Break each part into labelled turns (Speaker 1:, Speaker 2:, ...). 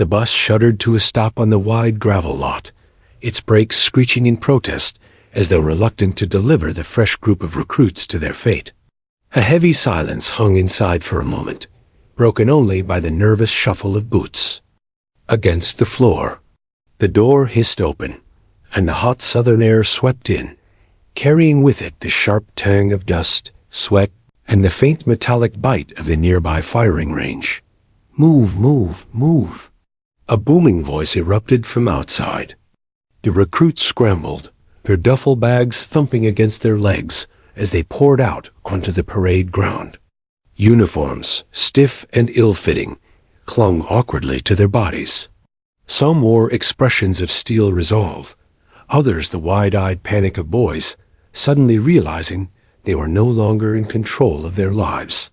Speaker 1: The bus shuddered to a stop on the wide gravel lot, its brakes screeching in protest as though reluctant to deliver the fresh group of recruits to their fate. A heavy silence hung inside for a moment, broken only by the nervous shuffle of boots against the floor. The door hissed open, and the hot southern air swept in, carrying with it the sharp tang of dust, sweat, and the faint metallic bite of the nearby firing range. "Move, move, move!" A booming voice erupted from outside. The recruits scrambled, their duffel bags thumping against their legs as they poured out onto the parade ground. Uniforms, stiff and ill-fitting, clung awkwardly to their bodies. Some wore expressions of steel resolve, others the wide-eyed panic of boys, suddenly realizing they were no longer in control of their lives.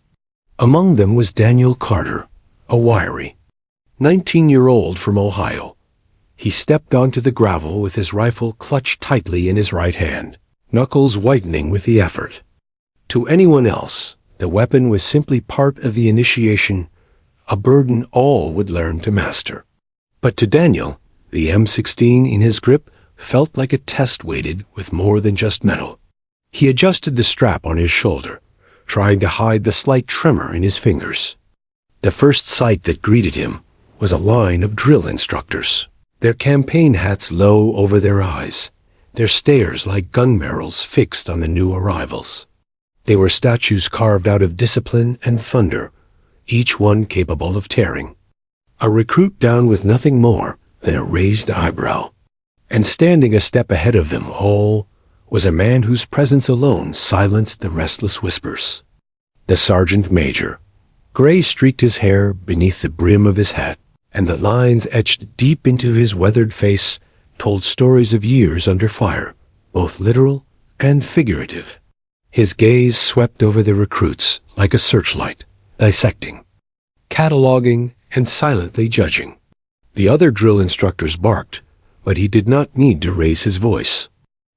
Speaker 1: Among them was Daniel Carter, a wiry 19-year-old from Ohio. He stepped onto the gravel with his rifle clutched tightly in his right hand, knuckles whitening with the effort. To anyone else, the weapon was simply part of the initiation, a burden all would learn to master. But to Daniel, the M16 in his grip felt like a test weighted with more than just metal. He adjusted the strap on his shoulder, trying to hide the slight tremor in his fingers. The first sight that greeted him was a line of drill instructors, their campaign hats low over their eyes, their stares like gun barrels fixed on the new arrivals. They were statues carved out of discipline and thunder, each one capable of tearing a recruit down with nothing more than a raised eyebrow. And standing a step ahead of them all was a man whose presence alone silenced the restless whispers. The sergeant major. Gray streaked his hair beneath the brim of his hat, and the lines etched deep into his weathered face told stories of years under fire, both literal and figurative. His gaze swept over the recruits like a searchlight, dissecting, cataloging, and silently judging. The other drill instructors barked, but he did not need to raise his voice.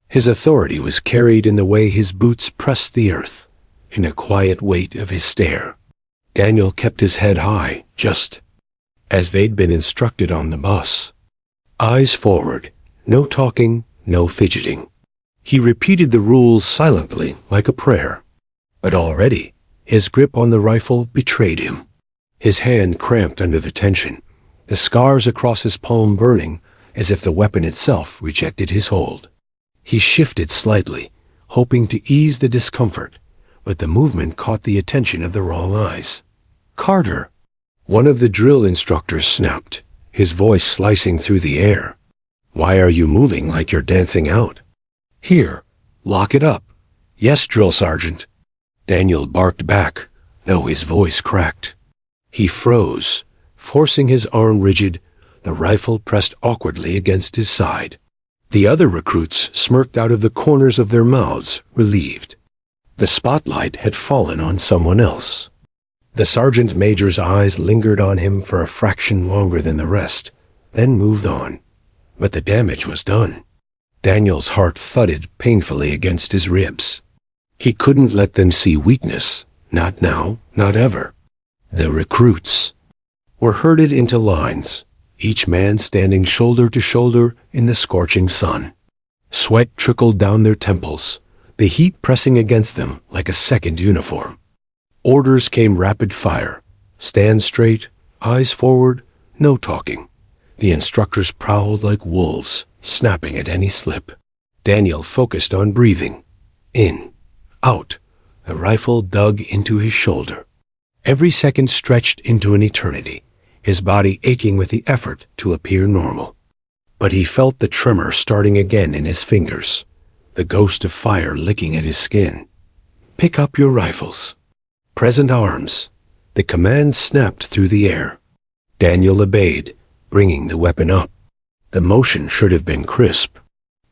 Speaker 1: His authority was carried in the way his boots pressed the earth, in the quiet weight of his stare. Daniel kept his head high, just as they'd been instructed on the bus. Eyes forward, no talking, no fidgeting. He repeated the rules silently, like a prayer. But already, his grip on the rifle betrayed him. His hand cramped under the tension, the scars across his palm burning as if the weapon itself rejected his hold. He shifted slightly, hoping to ease the discomfort, but the movement caught the attention of the wrong eyes. "Carter!" One of the drill instructors snapped, his voice slicing through the air. "Why are you moving like you're dancing out?" "Here, lock it up." "Yes, drill sergeant." Daniel barked back, though his voice cracked. He froze, forcing his arm rigid, the rifle pressed awkwardly against his side. The other recruits smirked out of the corners of their mouths, relieved. The spotlight had fallen on someone else. The sergeant major's eyes lingered on him for a fraction longer than the rest, then moved on. But the damage was done. Daniel's heart thudded painfully against his ribs. He couldn't let them see weakness, not now, not ever. The recruits were herded into lines, each man standing shoulder to shoulder in the scorching sun. Sweat trickled down their temples, the heat pressing against them like a second uniform. Orders came rapid fire. Stand straight, eyes forward, no talking. The instructors prowled like wolves, snapping at any slip. Daniel focused on breathing. In, out, the rifle dug into his shoulder. Every second stretched into an eternity, his body aching with the effort to appear normal. But he felt the tremor starting again in his fingers, the ghost of fire licking at his skin. "Pick up your rifles." Present arms. The command snapped through the air. Daniel obeyed, bringing the weapon up. The motion should have been crisp,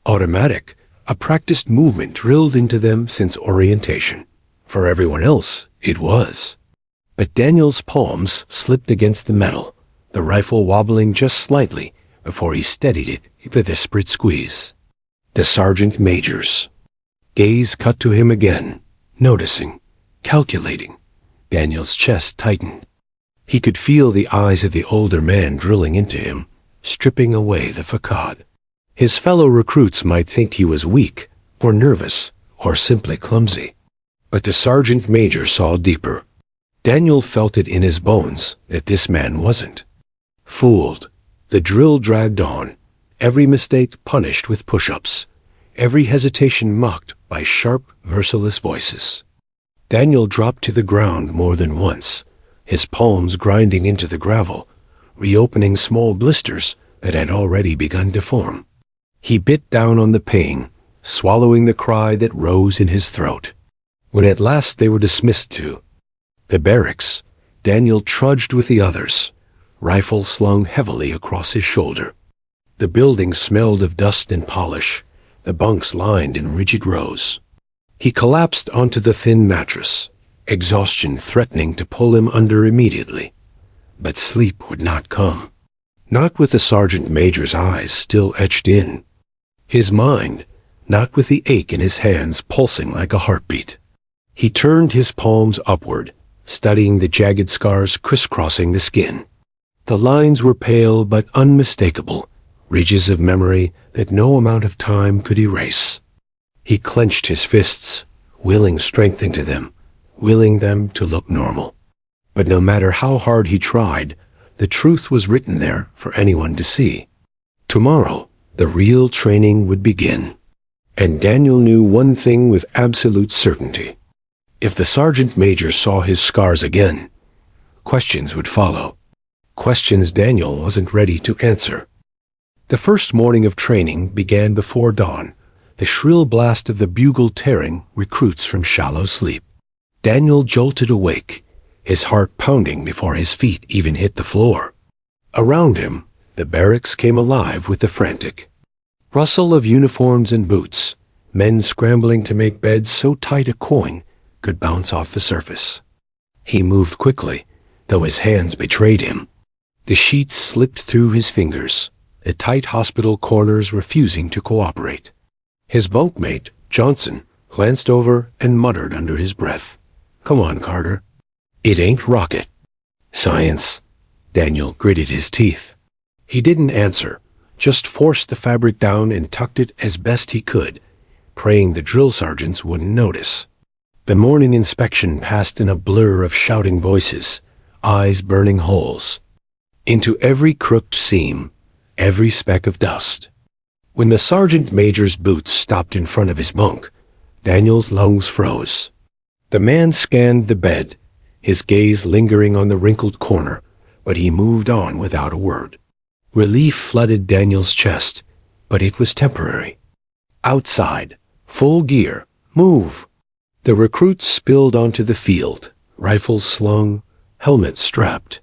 Speaker 1: automatic, a practiced movement drilled into them since orientation. For everyone else, it was. But Daniel's palms slipped against the metal, the rifle wobbling just slightly before he steadied it with a desperate squeeze. The sergeant major's gaze cut to him again, noticing, calculating. Daniel's chest tightened. He could feel the eyes of the older man drilling into him, stripping away the facade. His fellow recruits might think he was weak, or nervous, or simply clumsy. But the sergeant major saw deeper. Daniel felt it in his bones that this man wasn't. Fooled, the drill dragged on, every mistake punished with push-ups, every hesitation mocked by sharp, merciless voices. Daniel dropped to the ground more than once, his palms grinding into the gravel, reopening small blisters that had already begun to form. He bit down on the pain, swallowing the cry that rose in his throat. When at last they were dismissed to the barracks, Daniel trudged with the others, rifle slung heavily across his shoulder. The building smelled of dust and polish, the bunks lined in rigid rows. He collapsed onto the thin mattress, exhaustion threatening to pull him under immediately. But sleep would not come. Not with the sergeant major's eyes still etched in. His mind, not with the ache in his hands pulsing like a heartbeat. He turned his palms upward, studying the jagged scars crisscrossing the skin. The lines were pale but unmistakable, ridges of memory that no amount of time could erase. He clenched his fists, willing strength into them, willing them to look normal. But no matter how hard he tried, the truth was written there for anyone to see. Tomorrow, the real training would begin. And Daniel knew one thing with absolute certainty. If the sergeant major saw his scars again, questions would follow. Questions Daniel wasn't ready to answer. The first morning of training began before dawn, the shrill blast of the bugle tearing recruits from shallow sleep. Daniel jolted awake, his heart pounding before his feet even hit the floor. Around him, the barracks came alive with the frantic rustle of uniforms and boots, men scrambling to make beds so tight a coin could bounce off the surface. He moved quickly, though his hands betrayed him. The sheets slipped through his fingers, the tight hospital corners refusing to cooperate. His bunkmate, Johnson, glanced over and muttered under his breath, "Come on, Carter. It ain't rocket." "Science." Daniel gritted his teeth. He didn't answer, just forced the fabric down and tucked it as best he could, praying the drill sergeants wouldn't notice. The morning inspection passed in a blur of shouting voices, eyes burning holes. Into every crooked seam, every speck of dust. When the sergeant major's boots stopped in front of his bunk, Daniel's lungs froze. The man scanned the bed, his gaze lingering on the wrinkled corner, but he moved on without a word. Relief flooded Daniel's chest, but it was temporary. Outside, full gear, move! The recruits spilled onto the field, rifles slung, helmets strapped.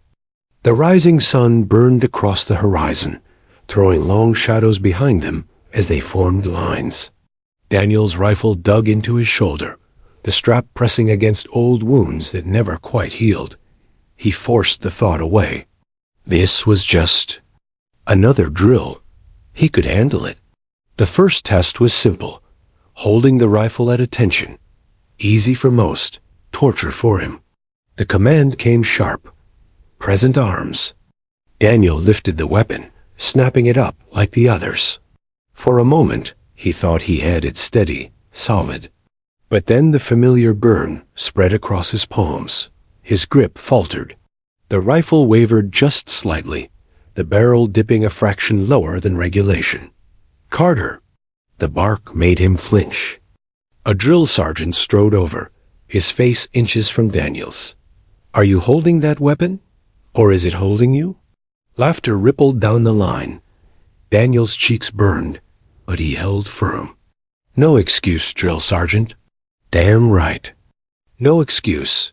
Speaker 1: The rising sun burned across the horizon, throwing long shadows behind them as they formed lines. Daniel's rifle dug into his shoulder, the strap pressing against old wounds that never quite healed. He forced the thought away. This was just another drill. He could handle it. The first test was simple, holding the rifle at attention. Easy for most, torture for him. The command came sharp. Present arms. Daniel lifted the weapon, snapping it up like the others. For a moment, he thought he had it steady, solid. But then the familiar burn spread across his palms. His grip faltered. The rifle wavered just slightly, the barrel dipping a fraction lower than regulation. "Carter!" The bark made him flinch. A drill sergeant strode over, his face inches from Daniel's. "Are you holding that weapon? Or is it holding you?" Laughter rippled down the line. Daniel's cheeks burned, but he held firm. "No excuse, drill sergeant." "Damn right. No excuse.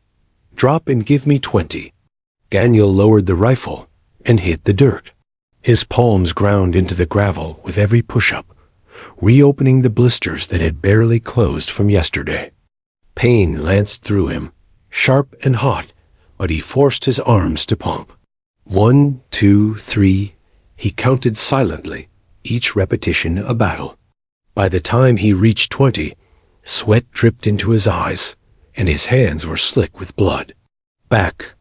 Speaker 1: Drop and give me 20. Daniel lowered the rifle and hit the dirt. His palms ground into the gravel with every push-up, reopening the blisters that had barely closed from yesterday. Pain lanced through him, sharp and hot, but he forced his arms to pump. 1, 2, 3, he counted silently, each repetition a battle. By the time he reached 20, sweat dripped into his eyes, and his hands were slick with blood. Back,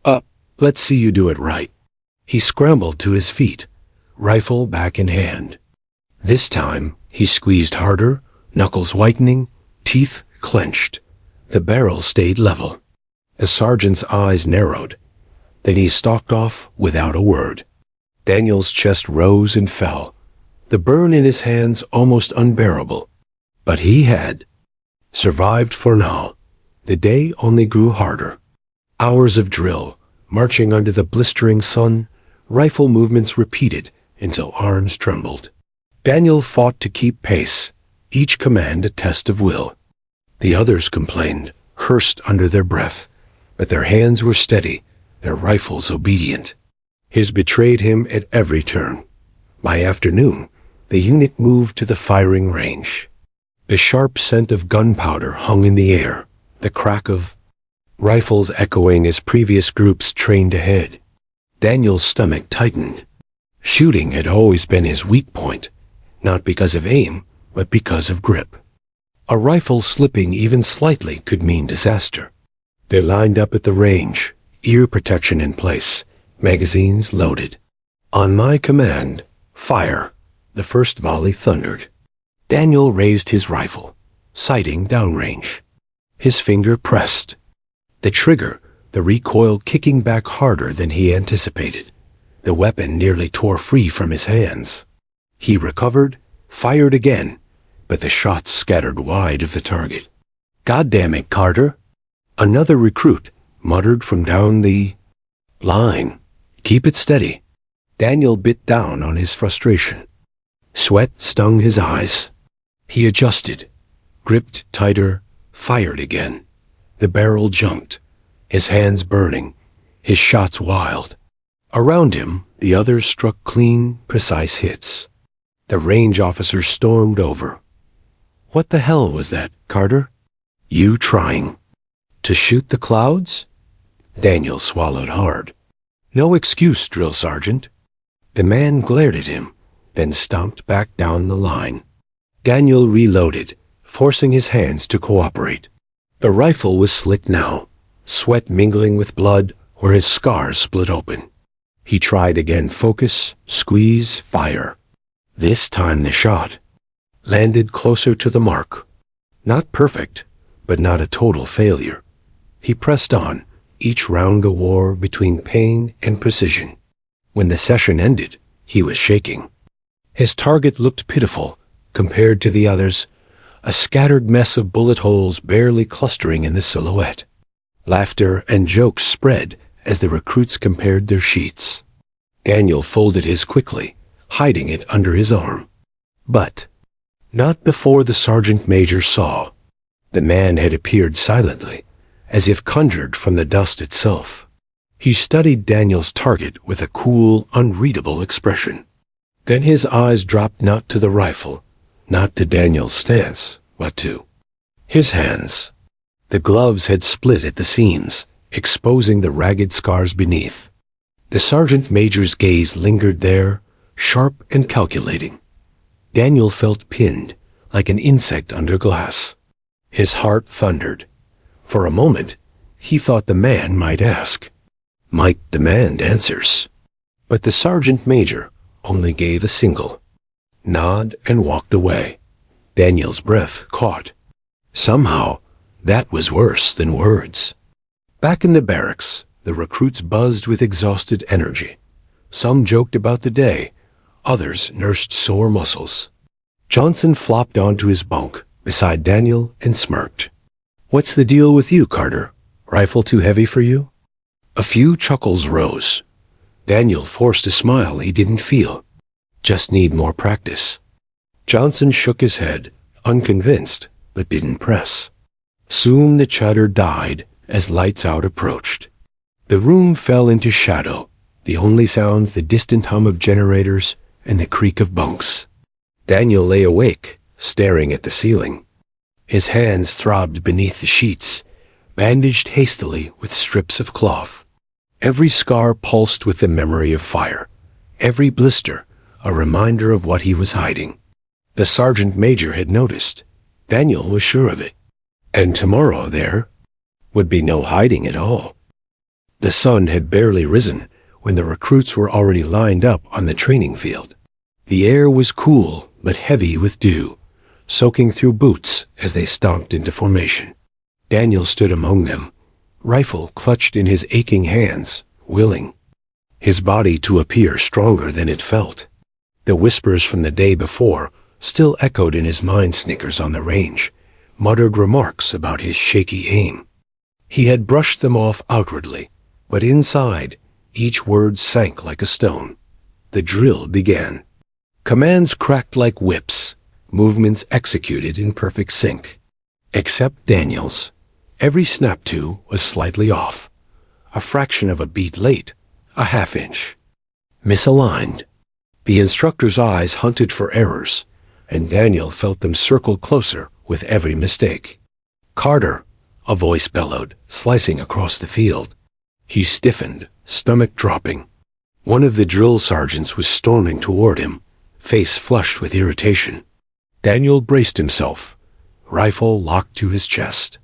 Speaker 1: up, Let's see you do it right. He scrambled to his feet, rifle back in hand. This time, he squeezed harder, knuckles whitening, teeth clenched. The barrel stayed level. The sergeant's eyes narrowed. Then he stalked off without a word. Daniel's chest rose and fell, the burn in his hands almost unbearable. But he had survived for now. The day only grew harder. Hours of drill, marching under the blistering sun, rifle movements repeated until arms trembled. Daniel fought to keep pace, each command a test of will. The others complained, cursed under their breath, but their hands were steady, their rifles obedient. His betrayed him at every turn. By afternoon, the unit moved to the firing range. The sharp scent of gunpowder hung in the air, the crack of rifles echoing as previous groups trained ahead. Daniel's stomach tightened. Shooting had always been his weak point, not because of aim, but because of grip. A rifle slipping even slightly could mean disaster. They lined up at the range, ear protection in place, magazines loaded. On my command, fire, the first volley thundered. Daniel raised his rifle, sighting downrange. His finger pressed. The trigger, the recoil kicking back harder than he anticipated. The weapon nearly tore free from his hands. He recovered, fired again, but the shots scattered wide of the target. "God damn it, Carter!" Another recruit muttered from down the line. "Keep it steady." Daniel bit down on his frustration. Sweat stung his eyes. He adjusted, gripped tighter, fired again. The barrel jumped, his hands burning, his shots wild. Around him, the others struck clean, precise hits. The range officer stormed over. "What the hell was that, Carter?" "You trying to shoot the clouds?" Daniel swallowed hard. "No excuse, drill sergeant." The man glared at him, then stomped back down the line. Daniel reloaded, forcing his hands to cooperate. The rifle was slick now, sweat mingling with blood where his scars split open. He tried again, focus, squeeze, fire. This time the shot landed closer to the mark. Not perfect, but not a total failure. He pressed on, each round a war between pain and precision. When the session ended, he was shaking. His target looked pitiful compared to the others, a scattered mess of bullet holes barely clustering in the silhouette. Laughter and jokes spread as the recruits compared their sheets. Daniel folded his quickly, hiding it under his arm. But not before the sergeant major saw. The man had appeared silently, as if conjured from the dust itself. He studied Daniel's target with a cool, unreadable expression. Then his eyes dropped not to the rifle, not to Daniel's stance, but to his hands. The gloves had split at the seams, exposing the ragged scars beneath. The sergeant major's gaze lingered there, sharp and calculating. Daniel felt pinned, like an insect under glass. His heart thundered. For a moment, he thought the man might ask, might demand answers. But the sergeant major only gave a single nod and walked away. Daniel's breath caught. Somehow, that was worse than words. Back in the barracks, the recruits buzzed with exhausted energy. Some joked about the day, others nursed sore muscles. Johnson flopped onto his bunk beside Daniel and smirked. "What's the deal with you, Carter? Rifle too heavy for you?" A few chuckles rose. Daniel forced a smile he didn't feel. "Just need more practice." Johnson shook his head, unconvinced, but didn't press. Soon the chatter died as lights out approached. The room fell into shadow, the only sounds the distant hum of generators and the creak of bunks. Daniel lay awake, staring at the ceiling. His hands throbbed beneath the sheets, bandaged hastily with strips of cloth. Every scar pulsed with the memory of fire, every blister a reminder of what he was hiding. The sergeant major had noticed. Daniel was sure of it. And tomorrow there would be no hiding at all. The sun had barely risen when the recruits were already lined up on the training field. The air was cool but heavy with dew, soaking through boots as they stomped into formation. Daniel stood among them, rifle clutched in his aching hands, willing his body to appear stronger than it felt. The whispers from the day before still echoed in his mind. Snickers on the range, muttered remarks about his shaky aim. He had brushed them off outwardly, but inside, each word sank like a stone. The drill began. Commands cracked like whips, movements executed in perfect sync. Except Daniel's. Every snap-to was slightly off. A fraction of a beat late, a half-inch. Misaligned. The instructor's eyes hunted for errors, and Daniel felt them circle closer with every mistake. "Carter," a voice bellowed, slicing across the field. He stiffened, stomach dropping. One of the drill sergeants was storming toward him, face flushed with irritation. Daniel braced himself, rifle locked to his chest.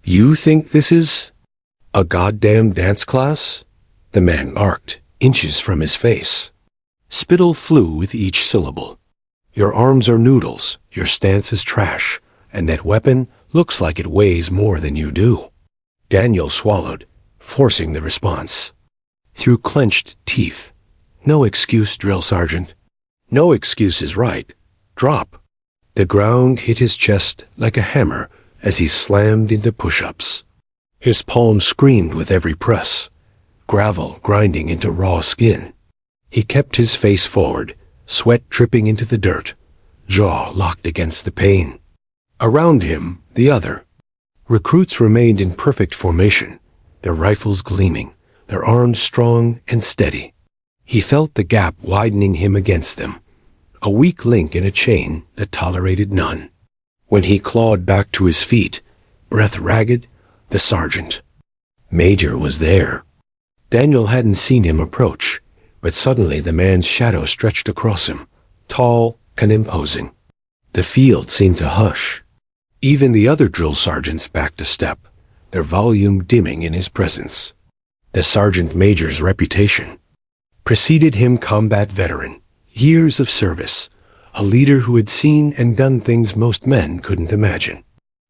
Speaker 1: "You think this is a goddamn dance class?" The man arced, inches from his face. Spittle flew with each syllable. "Your arms are noodles, your stance is trash, and that weapon looks like it weighs more than you do." Daniel swallowed, forcing the response. Through clenched teeth. "No excuse, drill sergeant." "No excuse is right. Drop." The ground hit his chest like a hammer as he slammed into push-ups. His palms screamed with every press, gravel grinding into raw skin. He kept his face forward, sweat dripping into the dirt, jaw locked against the pain. Around him, the other. Recruits remained in perfect formation, their rifles gleaming, their arms strong and steady. He felt the gap widening him against them, a weak link in a chain that tolerated none. When he clawed back to his feet, breath ragged, the sergeant major was there. Daniel hadn't seen him approach, but suddenly the man's shadow stretched across him, tall and imposing. The field seemed to hush. Even the other drill sergeants backed a step, their volume dimming in his presence. The sergeant major's reputation preceded him: combat veteran, years of service, a leader who had seen and done things most men couldn't imagine.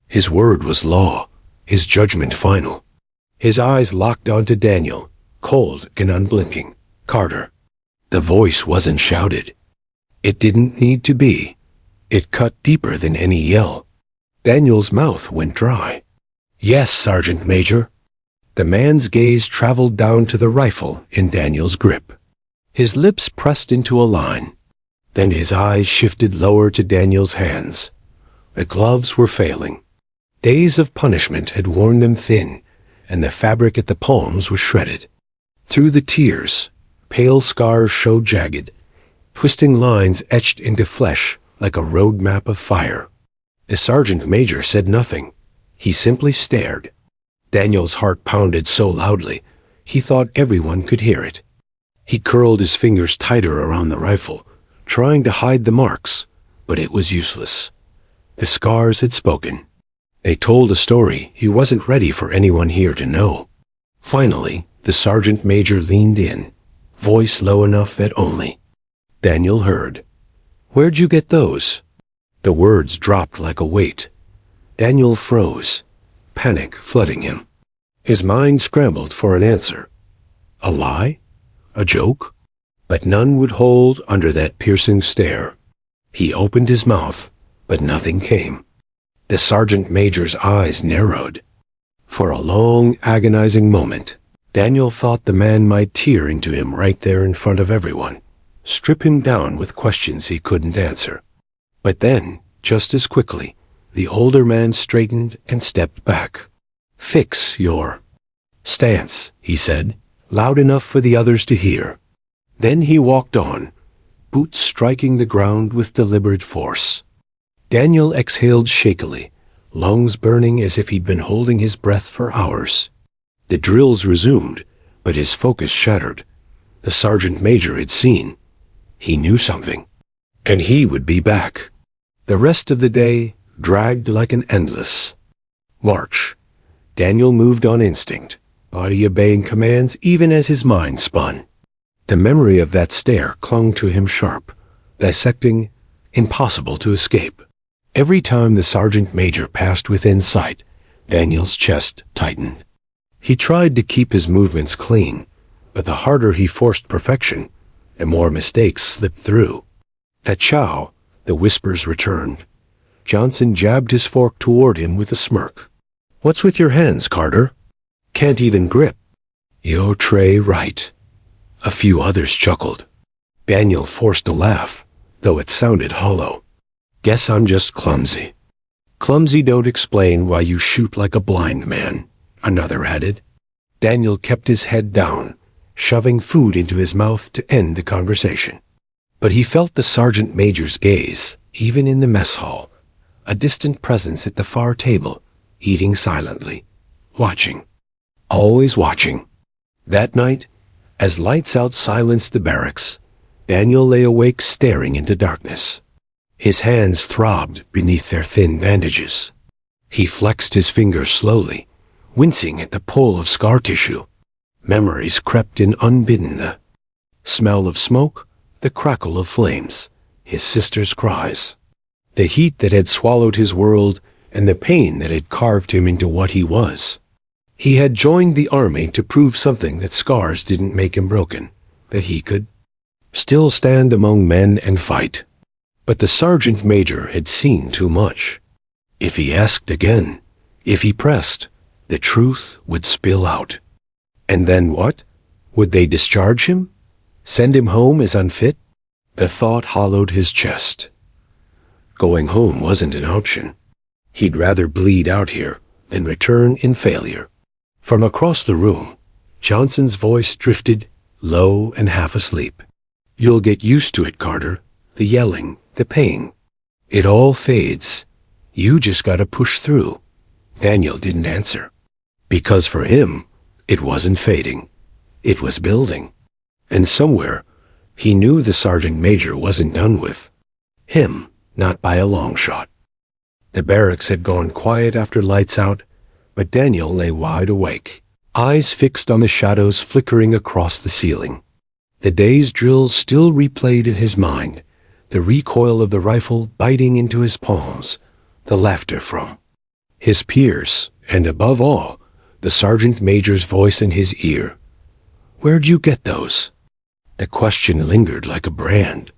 Speaker 1: His word was law, his judgment final. His eyes locked onto Daniel, cold and unblinking. "Carter." The voice wasn't shouted. It didn't need to be. It cut deeper than any yell. Daniel's mouth went dry. "Yes, Sergeant Major." The man's gaze traveled down to the rifle in Daniel's grip. His lips pressed into a line. Then his eyes shifted lower to Daniel's hands. The gloves were failing. Days of punishment had worn them thin, and the fabric at the palms was shredded. Through the tears, pale scars showed jagged, twisting lines etched into flesh like a road map of fire. The sergeant major said nothing. He simply stared. Daniel's heart pounded so loudly, he thought everyone could hear it. He curled his fingers tighter around the rifle, trying to hide the marks, but it was useless. The scars had spoken. They told a story he wasn't ready for anyone here to know. Finally, the sergeant major leaned in, voice low enough that only Daniel heard. "Where'd you get those?" The words dropped like a weight. Daniel froze, panic flooding him. His mind scrambled for an answer. A lie? A joke? But none would hold under that piercing stare. He opened his mouth, but nothing came. The sergeant major's eyes narrowed. For a long, agonizing moment, Daniel thought the man might tear into him right there in front of everyone, strip him down with questions he couldn't answer. But then, just as quickly, the older man straightened and stepped back. "Fix your stance," he said, loud enough for the others to hear. Then he walked on, boots striking the ground with deliberate force. Daniel exhaled shakily, lungs burning as if he'd been holding his breath for hours. The drills resumed, but his focus shattered. The sergeant major had seen. He knew something. And he would be back. The rest of the day dragged like an endless march. Daniel moved on instinct, body obeying commands even as his mind spun. The memory of that stare clung to him sharp, dissecting, impossible to escape. Every time the sergeant major passed within sight, Daniel's chest tightened. He tried to keep his movements clean, but the harder he forced perfection, the more mistakes slipped through. At chow, the whispers returned. Johnson jabbed his fork toward him with a smirk. "What's with your hands, Carter? Can't even grip." "Yo tray right." A few others chuckled. Daniel forced a laugh, though it sounded hollow. "Guess I'm just clumsy." "Clumsy don't explain why you shoot like a blind man," another added. Daniel kept his head down, shoving food into his mouth to end the conversation. But he felt the sergeant major's gaze, even in the mess hall, a distant presence at the far table, eating silently, watching, always watching. That night, as lights out silenced the barracks, Daniel lay awake staring into darkness. His hands throbbed beneath their thin bandages. He flexed his fingers slowly, wincing at the pull of scar tissue. Memories crept in unbidden. The smell of smoke, the crackle of flames, his sister's cries. The heat that had swallowed his world and the pain that had carved him into what he was. He had joined the army to prove something that scars didn't make him broken, that he could still stand among men and fight. But the sergeant major had seen too much. If he asked again, if he pressed, the truth would spill out. And then what? Would they discharge him? Send him home as unfit? The thought hollowed his chest. Going home wasn't an option. He'd rather bleed out here than return in failure. From across the room, Johnson's voice drifted, low and half asleep. "You'll get used to it, Carter. The yelling, the pain. It all fades. You just gotta push through." Daniel didn't answer. Because for him, it wasn't fading. It was building. And somewhere, he knew the sergeant major wasn't done with him, not by a long shot. The barracks had gone quiet after lights out, but Daniel lay wide awake, eyes fixed on the shadows flickering across the ceiling. The day's drill still replayed in his mind, the recoil of the rifle biting into his palms, the laughter from his peers, and above all, the sergeant major's voice in his ear. "Where'd you get those?" The question lingered like a brand.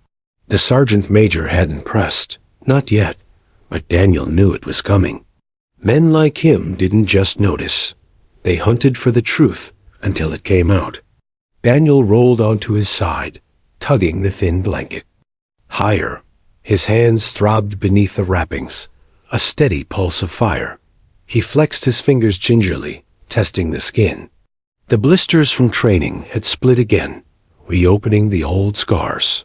Speaker 1: The sergeant major hadn't pressed, not yet, but Daniel knew it was coming. Men like him didn't just notice. They hunted for the truth until it came out. Daniel rolled onto his side, tugging the thin blanket. Higher, his hands throbbed beneath the wrappings, a steady pulse of fire. He flexed his fingers gingerly, testing the skin. The blisters from training had split again, reopening the old scars.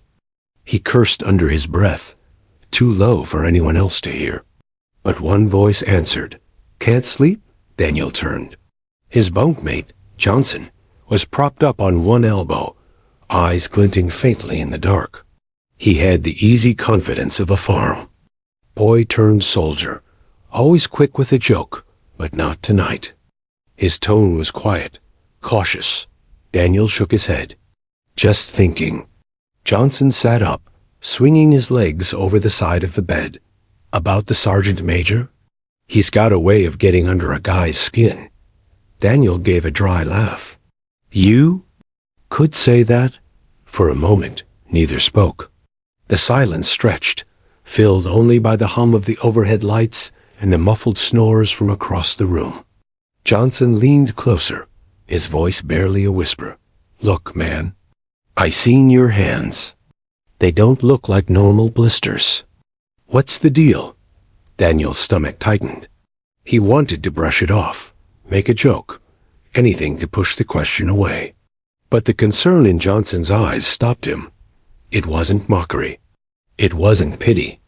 Speaker 1: He cursed under his breath, too low for anyone else to hear. But one voice answered. "Can't sleep?" Daniel turned. His bunkmate, Johnson, was propped up on one elbow, eyes glinting faintly in the dark. He had the easy confidence of a farm boy turned soldier, always quick with a joke, but not tonight. His tone was quiet, cautious. Daniel shook his head. "Just thinking." Johnson sat up, swinging his legs over the side of the bed. "About the sergeant major? He's got a way of getting under a guy's skin." Daniel gave a dry laugh. "You could say that?" For a moment, neither spoke. The silence stretched, filled only by the hum of the overhead lights and the muffled snores from across the room. Johnson leaned closer, his voice barely a whisper. "Look, man, I seen your hands. They don't look like normal blisters. What's the deal?" Daniel's stomach tightened. He wanted to brush it off, make a joke, anything to push the question away. But the concern in Johnson's eyes stopped him. It wasn't mockery. It wasn't pity.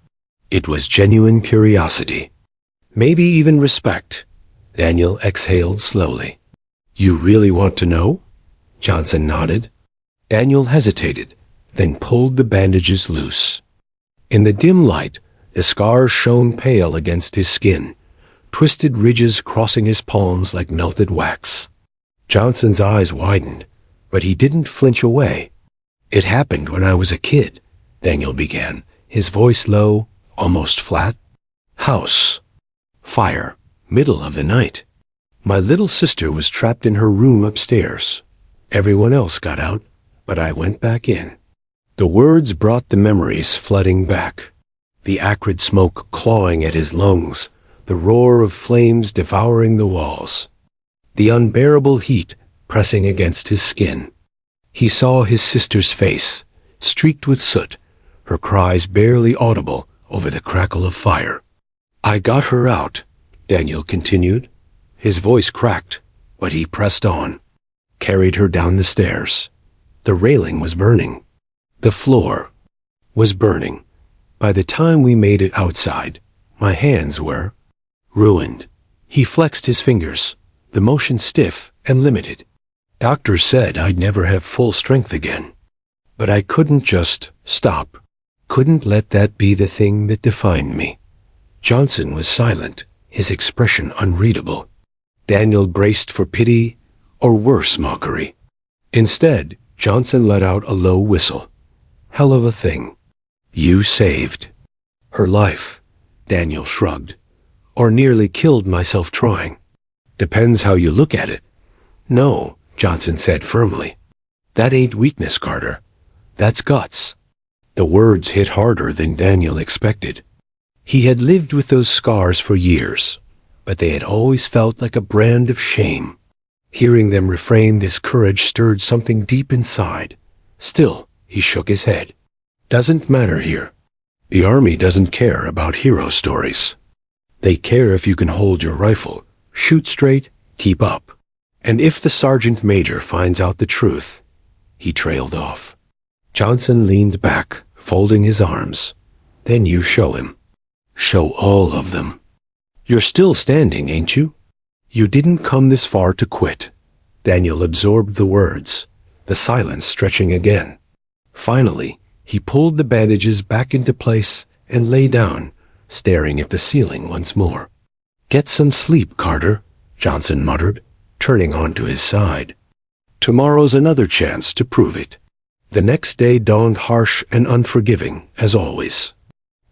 Speaker 1: It was genuine curiosity. Maybe even respect. Daniel exhaled slowly. "You really want to know?" Johnson nodded. Daniel hesitated, then pulled the bandages loose. In the dim light, the scars shone pale against his skin, twisted ridges crossing his palms like melted wax. Johnson's eyes widened, but he didn't flinch away. It happened when I was a kid, Daniel began, his voice low, almost flat. House. Fire. Middle of the night. My little sister was trapped in her room upstairs. Everyone else got out, but I went back in. The words brought the memories flooding back. The acrid smoke clawing at his lungs, the roar of flames devouring the walls. The unbearable heat pressing against his skin. He saw his sister's face, streaked with soot, her cries barely audible over the crackle of fire. I got her out, Daniel continued. His voice cracked, but he pressed on. Carried her down the stairs. The railing was burning. The floor was burning. By the time we made it outside, my hands were ruined. He flexed his fingers, the motion stiff and limited. Doctors said I'd never have full strength again. But I couldn't just stop. Couldn't let that be the thing that defined me. Johnson was silent, his expression unreadable. Daniel braced for pity, or worse mockery. Instead, Johnson let out a low whistle. Hell of a thing. You saved her life, Daniel shrugged. Or nearly killed myself trying. Depends how you look at it. No, Johnson said firmly. That ain't weakness, Carter. That's guts. The words hit harder than Daniel expected. He had lived with those scars for years, but they had always felt like a brand of shame. Hearing them refrain, this courage stirred something deep inside. Still, he shook his head. Doesn't matter here. The Army doesn't care about hero stories. They care if you can hold your rifle, shoot straight, keep up. And if the sergeant major finds out the truth, he trailed off. Johnson leaned back, folding his arms. Then you show him. Show all of them. You're still standing, ain't you? You didn't come this far to quit. Daniel absorbed the words, the silence stretching again. Finally, he pulled the bandages back into place and lay down, staring at the ceiling once more. Get some sleep, Carter, Johnson muttered, turning onto his side. Tomorrow's another chance to prove it. The next day dawned harsh and unforgiving, as always.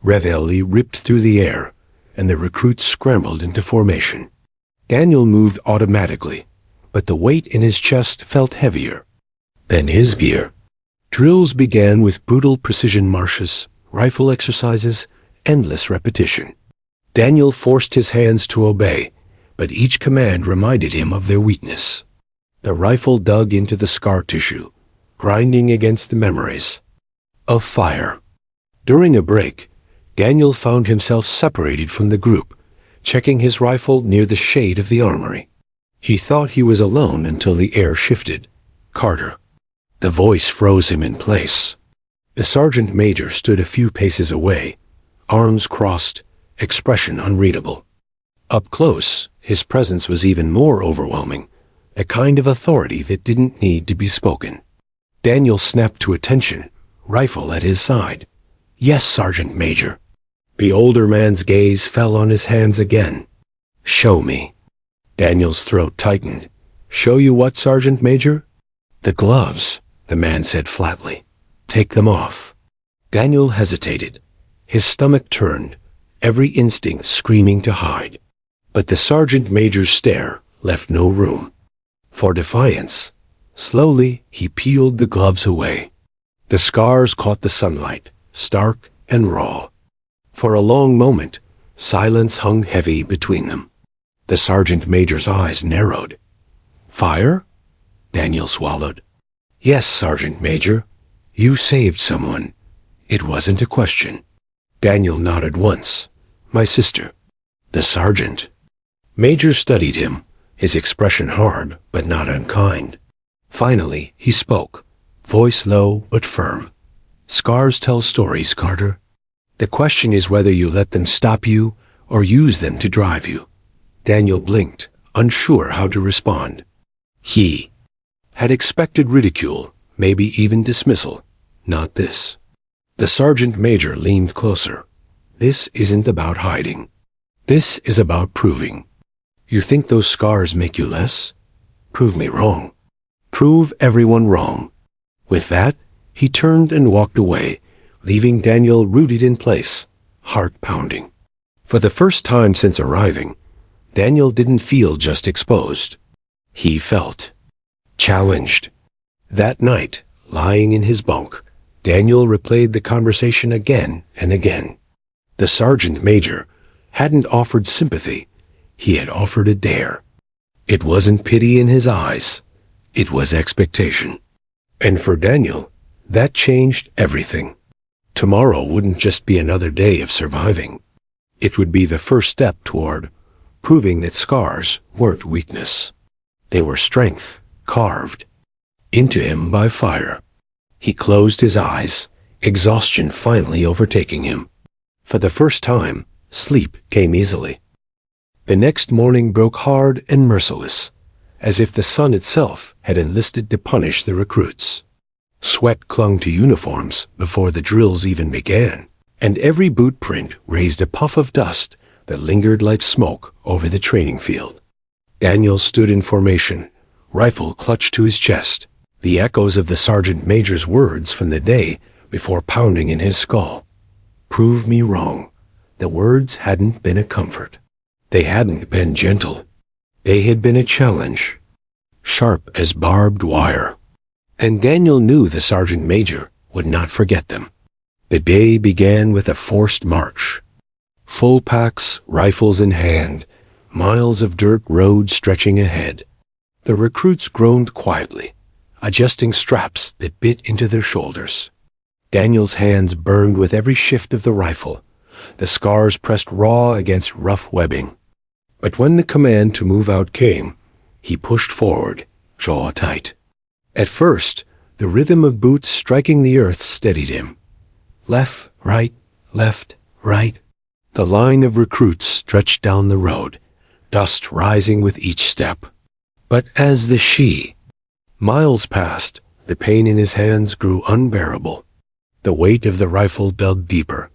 Speaker 1: Reveille ripped through the air, and the recruits scrambled into formation. Daniel moved automatically, but the weight in his chest felt heavier than his gear. Drills began with brutal precision marches, rifle exercises, endless repetition. Daniel forced his hands to obey, but each command reminded him of their weakness. The rifle dug into the scar tissue, grinding against the memories of fire. During a break, Daniel found himself separated from the group, checking his rifle near the shade of the armory. He thought he was alone until the air shifted. Carter. The voice froze him in place. The sergeant major stood a few paces away, arms crossed, expression unreadable. Up close, his presence was even more overwhelming, a kind of authority that didn't need to be spoken. Daniel snapped to attention, rifle at his side. Yes, Sergeant Major. The older man's gaze fell on his hands again. Show me. Daniel's throat tightened. Show you what, Sergeant Major? The gloves, the man said flatly. Take them off. Daniel hesitated. His stomach turned, every instinct screaming to hide. But the sergeant major's stare left no room for defiance. Slowly, he peeled the gloves away. The scars caught the sunlight, stark and raw. For a long moment, silence hung heavy between them. The sergeant major's eyes narrowed. Fire? Daniel swallowed. Yes, Sergeant Major. You saved someone. It wasn't a question. Daniel nodded once. My sister. The sergeant. Major studied him, his expression hard but not unkind. Finally, he spoke, voice low but firm. Scars tell stories, Carter. The question is whether you let them stop you or use them to drive you. Daniel blinked, unsure how to respond. He had expected ridicule, maybe even dismissal. Not this. The sergeant major leaned closer. This isn't about hiding. This is about proving. You think those scars make you less? Prove me wrong. Prove everyone wrong. With that, he turned and walked away, leaving Daniel rooted in place, heart pounding. For the first time since arriving, Daniel didn't feel just exposed. He felt challenged. That night, lying in his bunk, Daniel replayed the conversation again and again. The sergeant major hadn't offered sympathy. He had offered a dare. It wasn't pity in his eyes. It was expectation. And for Daniel, that changed everything. Tomorrow wouldn't just be another day of surviving. It would be the first step toward proving that scars weren't weakness. They were strength, carved into him by fire. He closed his eyes, exhaustion finally overtaking him. For the first time, sleep came easily. The next morning broke hard and merciless, as if the sun itself had enlisted to punish the recruits. Sweat clung to uniforms before the drills even began, and every boot print raised a puff of dust that lingered like smoke over the training field. Daniel stood in formation, rifle clutched to his chest, the echoes of the sergeant major's words from the day before pounding in his skull. Prove me wrong. The words hadn't been a comfort. They hadn't been gentle. They had been a challenge, sharp as barbed wire. And Daniel knew the sergeant major would not forget them. The day began with a forced march. Full packs, rifles in hand, miles of dirt road stretching ahead. The recruits groaned quietly, adjusting straps that bit into their shoulders. Daniel's hands burned with every shift of the rifle. The scars pressed raw against rough webbing. But when the command to move out came, he pushed forward, jaw tight. At first, the rhythm of boots striking the earth steadied him. Left, right. The line of recruits stretched down the road, dust rising with each step. But as miles passed, the pain in his hands grew unbearable. The weight of the rifle dug deeper,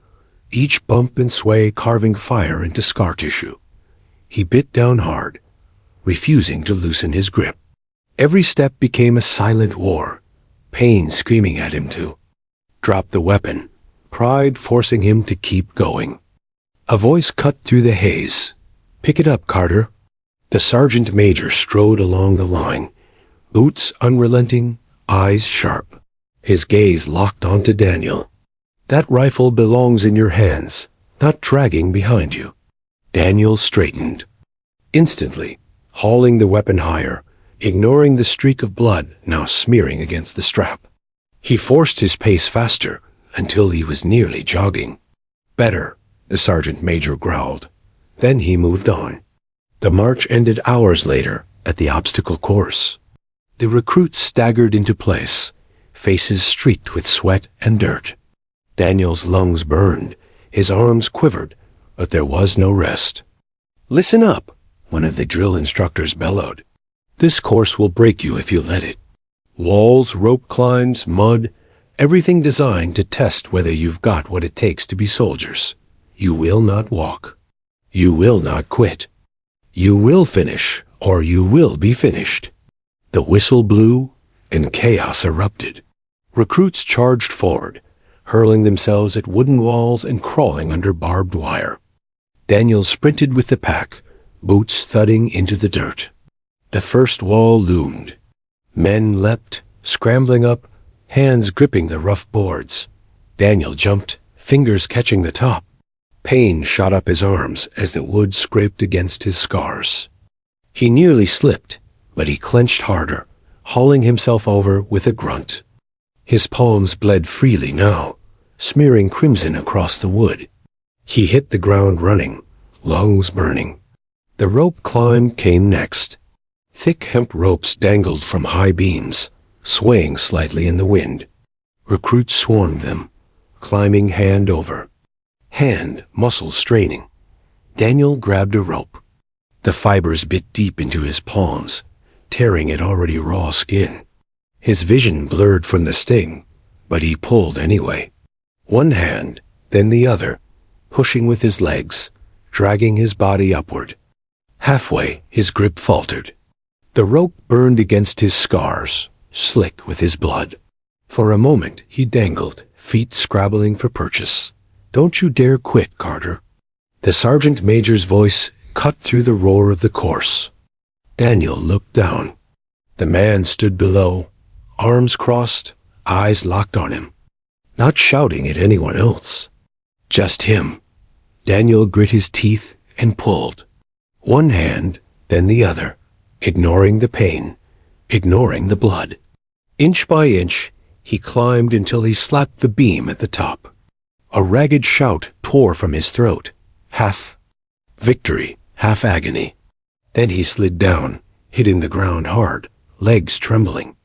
Speaker 1: each bump and sway carving fire into scar tissue. He bit down hard, refusing to loosen his grip. Every step became a silent war, pain screaming at him to drop the weapon, pride forcing him to keep going. A voice cut through the haze. Pick it up, Carter. The sergeant major strode along the line, boots unrelenting, eyes sharp. His gaze locked onto Daniel. That rifle belongs in your hands, not dragging behind you. Daniel straightened. Instantly, hauling the weapon higher, ignoring the streak of blood now smearing against the strap. He forced his pace faster until he was nearly jogging. Better, the sergeant major growled. Then he moved on. The march ended hours later at the obstacle course. The recruits staggered into place, faces streaked with sweat and dirt. Daniel's lungs burned, his arms quivered, but there was no rest. Listen up, one of the drill instructors bellowed. This course will break you if you let it. Walls, rope climbs, mud, everything designed to test whether you've got what it takes to be soldiers. You will not walk. You will not quit. You will finish, or you will be finished. The whistle blew, and chaos erupted. Recruits charged forward, hurling themselves at wooden walls and crawling under barbed wire. Daniel sprinted with the pack, boots thudding into the dirt. The first wall loomed. Men leapt, scrambling up, hands gripping the rough boards. Daniel jumped, fingers catching the top. Pain shot up his arms as the wood scraped against his scars. He nearly slipped, but he clenched harder, hauling himself over with a grunt. His palms bled freely now, smearing crimson across the wood. He hit the ground running, lungs burning. The rope climb came next. Thick hemp ropes dangled from high beams, swaying slightly in the wind. Recruits swarmed them, climbing hand over. Hand, muscles straining. Daniel grabbed a rope. The fibers bit deep into his palms, tearing at already raw skin. His vision blurred from the sting, but he pulled anyway. One hand, then the other, pushing with his legs, dragging his body upward. Halfway, his grip faltered. The rope burned against his scars, slick with his blood. For a moment he dangled, feet scrabbling for purchase. "Don't you dare quit, Carter." The sergeant major's voice cut through the roar of the course. Daniel looked down. The man stood below, arms crossed, eyes locked on him. Not shouting at anyone else. Just him. Daniel grit his teeth and pulled. One hand, then the other, ignoring the pain, ignoring the blood. Inch by inch, he climbed until he slapped the beam at the top. A ragged shout tore from his throat, half victory, half agony. Then he slid down, hitting the ground hard, legs trembling.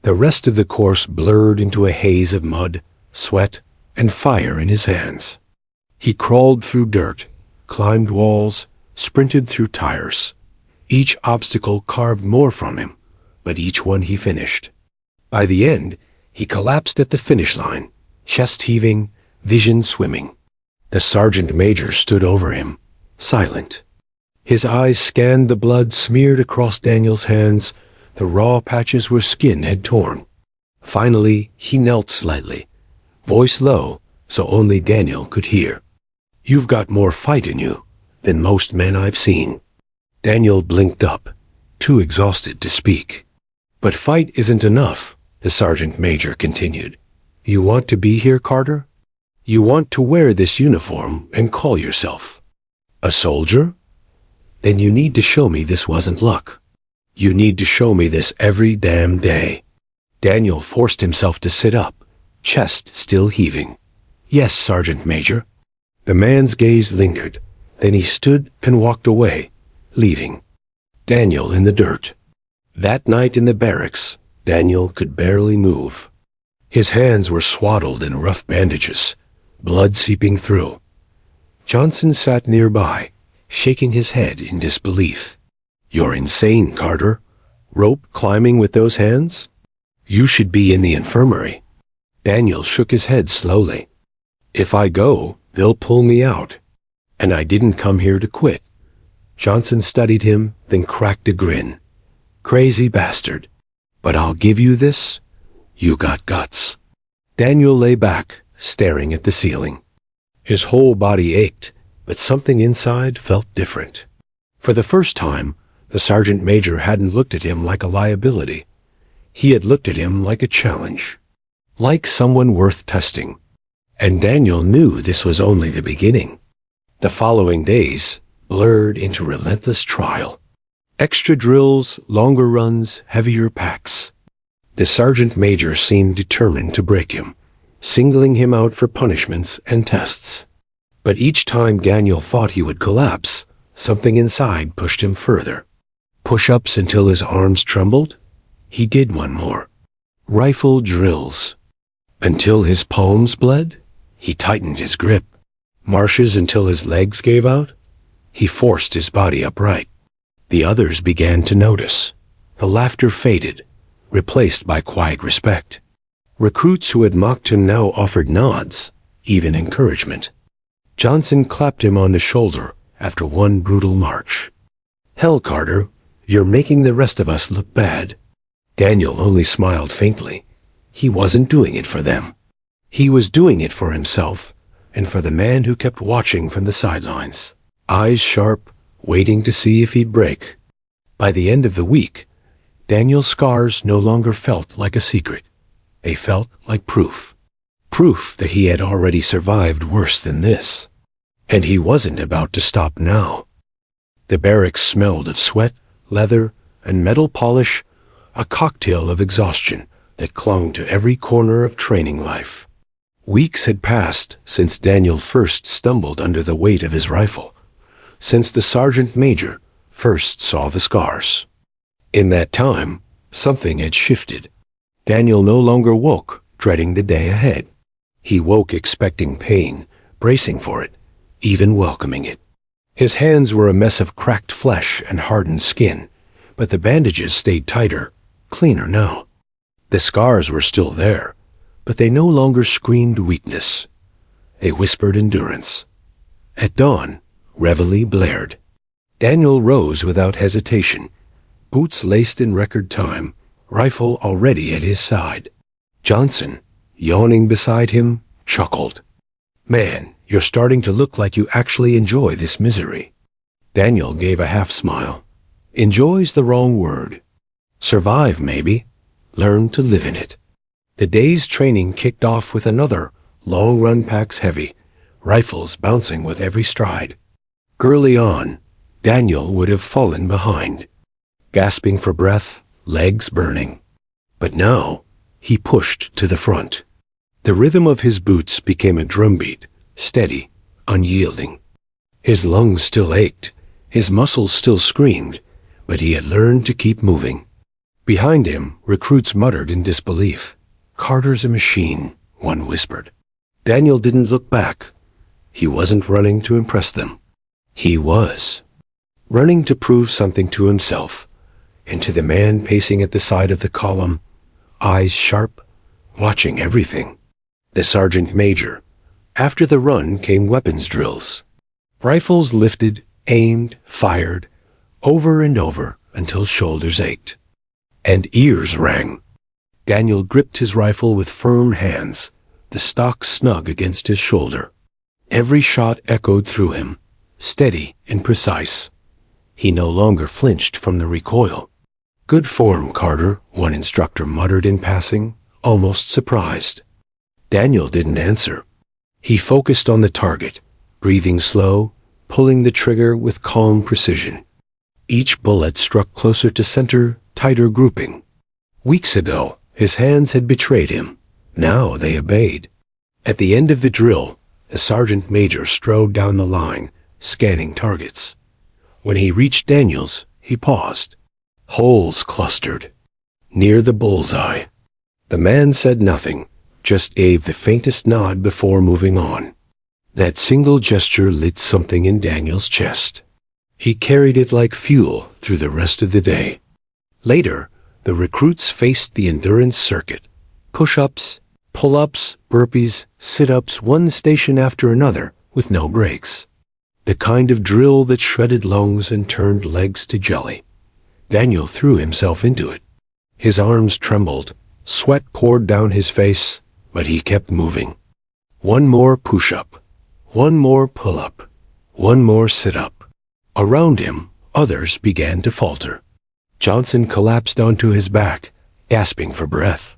Speaker 1: The rest of the course blurred into a haze of mud, sweat, and fire in his hands. He crawled through dirt, climbed walls, sprinted through tires. Each obstacle carved more from him, but each one he finished. By the end, he collapsed at the finish line, chest heaving, vision swimming. The sergeant major stood over him, silent. His eyes scanned the blood smeared across Daniel's hands, the raw patches where skin had torn. Finally, he knelt slightly, voice low, so only Daniel could hear. "You've got more fight in you than most men I've seen." Daniel blinked up, too exhausted to speak. "But fight isn't enough," the sergeant major continued. "You want to be here, Carter? You want to wear this uniform and call yourself a soldier? Then you need to show me this wasn't luck. You need to show me this every damn day." Daniel forced himself to sit up, chest still heaving. "Yes, Sergeant Major." The man's gaze lingered, then he stood and walked away, leaving Daniel in the dirt. That night in the barracks, Daniel could barely move. His hands were swaddled in rough bandages, blood seeping through. Johnson sat nearby, shaking his head in disbelief. "You're insane, Carter. Rope climbing with those hands? You should be in the infirmary." Daniel shook his head slowly. "If I go, they'll pull me out. And I didn't come here to quit." Johnson studied him, then cracked a grin. "Crazy bastard. But I'll give you this. You got guts." Daniel lay back, staring at the ceiling. His whole body ached, but something inside felt different. For the first time, the sergeant major hadn't looked at him like a liability. He had looked at him like a challenge, like someone worth testing. And Daniel knew this was only the beginning. The following days blurred into relentless trial. Extra drills, longer runs, heavier packs. The sergeant major seemed determined to break him, singling him out for punishments and tests. But each time Daniel thought he would collapse, something inside pushed him further. Push-ups until his arms trembled? He did one more. Rifle drills. Until his palms bled? He tightened his grip. Marches until his legs gave out? He forced his body upright. The others began to notice. The laughter faded, replaced by quiet respect. Recruits who had mocked him now offered nods, even encouragement. Johnson clapped him on the shoulder after one brutal march. "Hell, Carter, you're making the rest of us look bad." Daniel only smiled faintly. He wasn't doing it for them. He was doing it for himself, and for the man who kept watching from the sidelines, eyes sharp, waiting to see if he'd break. By the end of the week, Daniel's scars no longer felt like a secret. They felt like proof. Proof that he had already survived worse than this. And he wasn't about to stop now. The barracks smelled of sweat, leather, and metal polish, a cocktail of exhaustion that clung to every corner of training life. Weeks had passed since Daniel first stumbled under the weight of his rifle, since the sergeant major first saw the scars. In that time, something had shifted. Daniel no longer woke, dreading the day ahead. He woke expecting pain, bracing for it, even welcoming it. His hands were a mess of cracked flesh and hardened skin, but the bandages stayed tighter, cleaner now. The scars were still there, but they no longer screamed weakness. They whispered endurance. At dawn, reveille blared. Daniel rose without hesitation, boots laced in record time, rifle already at his side. Johnson, yawning beside him, chuckled. "Man, you're starting to look like you actually enjoy this misery." Daniel gave a half-smile. "Enjoy's the wrong word. Survive, maybe. Learn to live in it." The day's training kicked off with another long run, packs heavy, rifles bouncing with every stride. Early on, Daniel would have fallen behind, gasping for breath, legs burning. But now, he pushed to the front. The rhythm of his boots became a drumbeat, steady, unyielding. His lungs still ached, his muscles still screamed, but he had learned to keep moving. Behind him, recruits muttered in disbelief. "Carter's a machine," one whispered. Daniel didn't look back. He wasn't running to impress them. He was running to prove something to himself, and to the man pacing at the side of the column, eyes sharp, watching everything. The sergeant major. After the run came weapons drills. Rifles lifted, aimed, fired, over and over until shoulders ached. And ears rang. Daniel gripped his rifle with firm hands, the stock snug against his shoulder. Every shot echoed through him, steady and precise. He no longer flinched from the recoil. "Good form, Carter," one instructor muttered in passing, almost surprised. Daniel didn't answer. He focused on the target, breathing slow, pulling the trigger with calm precision. Each bullet struck closer to center, tighter grouping. Weeks ago, his hands had betrayed him. Now they obeyed. At the end of the drill, the sergeant major strode down the line, scanning targets. When he reached Daniel's, he paused. Holes clustered. Near the bullseye. The man said nothing, just gave the faintest nod before moving on. That single gesture lit something in Daniel's chest. He carried it like fuel through the rest of the day. Later, the recruits faced the endurance circuit. Push-ups, pull-ups, burpees, sit-ups, one station after another, with no breaks. The kind of drill that shredded lungs and turned legs to jelly. Daniel threw himself into it. His arms trembled, sweat poured down his face, but he kept moving. One more push-up, one more pull-up, one more sit-up. Around him, others began to falter. Johnson collapsed onto his back, gasping for breath.